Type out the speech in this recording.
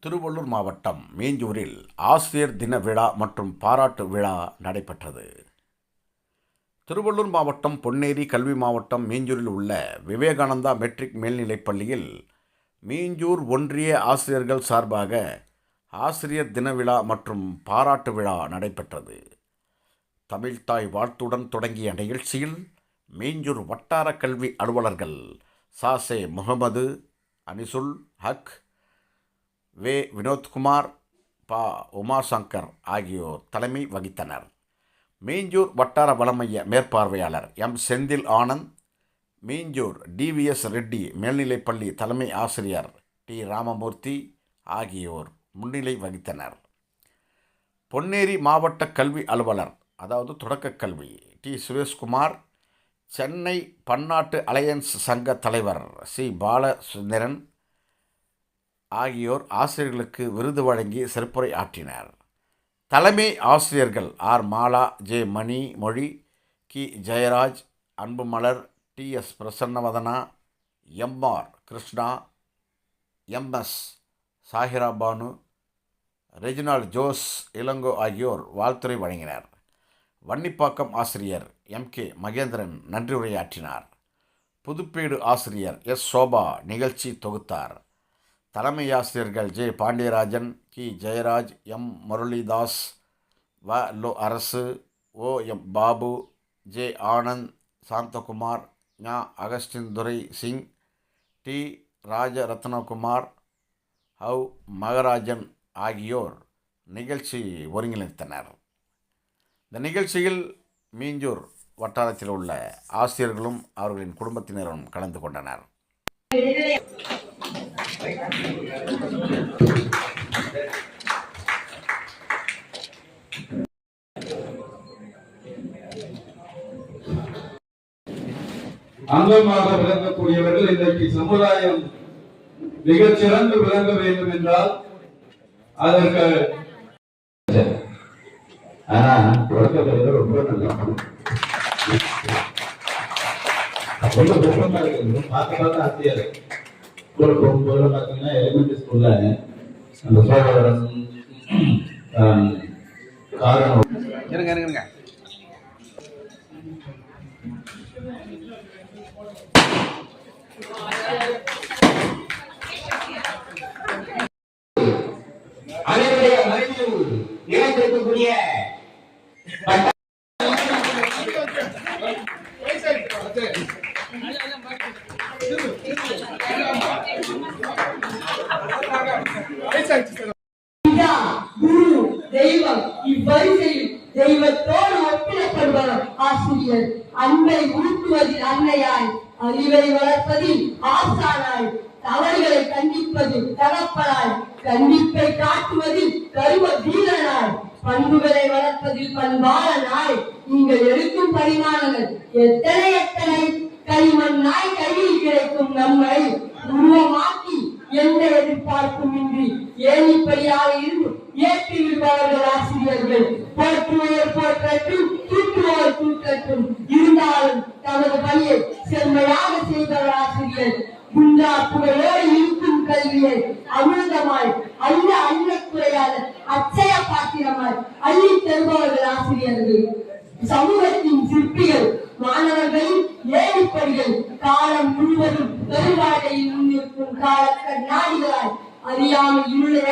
திருவள்ளூர் மாவட்டம் மீஞ்சூரில் ஆசிரியர் தின விழா மற்றும் பாராட்டு விழா நடைபெற்றது. திருவள்ளூர் மாவட்டம் பொன்னேரி கல்வி மாவட்டம் மீஞ்சூரில் உள்ள விவேகானந்தா மெட்ரிக் மேல்நிலைப் பள்ளியில் மீஞ்சூர் ஒன்றிய ஆசிரியர்கள் சார்பாக ஆசிரியர் தின விழா மற்றும் பாராட்டு விழா நடைபெற்றது. தமிழ்த்தாய் வாழ்த்துடன் தொடங்கிய நிகழ்ச்சியில் மீஞ்சூர் வட்டார கல்வி அலுவலர்கள் சாசே முகமது, அனிசுல் ஹக், வே வினோத்குமார், பா உமாசங்கர் ஆகியோர் தலைமை வகித்தனர். மீஞ்சூர் வட்டார வளமைய மேற்பார்வையாளர் எம் செந்தில் ஆனந்த், மீஞ்சூர் டிவிஎஸ் ரெட்டி மேல்நிலைப்பள்ளி தலைமை ஆசிரியர் டி ராமமூர்த்தி ஆகியோர் முன்னிலை வகித்தனர். பொன்னேரி மாவட்ட கல்வி அலுவலர் அதாவது தொடக்க கல்வி டி சுரேஷ்குமார், சென்னை பன்னாட்டு அலையன்ஸ் சங்க தலைவர் சி பாலசுந்தரன் ஆகியோர் ஆசிரியர்களுக்கு விருது வழங்கி சிறப்புரை ஆற்றினர். தலைமை ஆசிரியர்கள் R Mala, J Manimozhi, கி Jeyaraj, Anbumalar, T S Prasannavadhana, M R Krishna, M S Sahira Banu, Reginald Jose Ilango ஆகியோர் வாழ்த்துரை வழங்கினர். வன்னிப்பாக்கம் ஆசிரியர் எம் கே மகேந்திரன் நன்றி உரையாற்றினார். புதுப்பேடு ஆசிரியர் எஸ் சோபா நிகழ்ச்சி தொகுத்தார். தலைமை ஆசிரியர்கள் ஜே பாண்டியராஜன், கி ஜெயராஜ், எம் முரளிதாஸ், வ லோ Arasu, O M Babu, J Anand, Santhakumar, ஞா அகஸ்டின் துரை சிங், டி ராஜரத்னகுமார், ஹவ் மகராஜன் ஆகியோர் நிகழ்ச்சி ஒருங்கிணைத்தனர். இந்த நிகழ்ச்சியில் மீஞ்சூர் வட்டாரத்தில் உள்ள ஆசிரியர்களும் அவர்களின் குடும்பத்தினரும் கலந்து கொண்டனர். அங்கமாக விளங்கக்கூடியவர்கள் இன்றைக்கு சமுதாயம் மிகச்சிறந்து விளங்க வேண்டும் என்றால் அதற்கு ரொம்ப நல்லா பார்க்க ஆசையா இருக்கு. ஸ்கூலுக்கு போகும்போது பார்த்தீங்கன்னா எலிமெண்ட்ரி ஸ்கூல்ல அந்த சோழவரம் காரணம் அவருடைய மனதில் நிலைத்திருக்கக்கூடிய குரு தெய்வம் இவ்வரிசையில் தெய்வத்தோடு ஒப்பிடப்படுவர் ஆசிரியர். அன்பை ஊட்டுவதில் அன்னையாய், அறிவை வளர்ப்பதில் ஆசானாய், தவறுகளை கண்டிப்பதில் தகப்பனாய், கண்டிப்பை காட்டுவதில் கருவ வீரனாய், பண்புகளை வளர்ப்பதில் பண்பாளனாய், நீங்கள் எடுக்கும் பரிமாணங்கள் எத்தனை எத்தனை களிமண்ணாய் கையில் கிடைக்கும் நம்மை உருவமாக்கி எந்த எதிர்பார்ப்பும் இன்றி ஏனிப்படியாக இருந்து ஏற்றி விடுபவர்கள் ஆசிரியர்கள். போற்றுவோர் போற்றட்டும், தூற்றுவோர் தூற்றட்டும், இருந்தாலும் தமது பணியை செம்மையாக செய்பவர் ஆசிரியர். குண்டா புகழோடு இருக்கும் கல்வியை அமிர்தமாய் அல்ல அன்னக்குறையாத அச்சய பாத்திரமாய் அள்ளி தருபவர்கள் ஆசிரியர்கள். சமூகத்தின் சிற்பிகள், மாணவர்களின் ஏணிப்படிகள், காலம் முழுவதும் பெருவாழ்வையில் முன்னிற்கும் கால கண்ணாடிகளாய் அறியாமல் இருள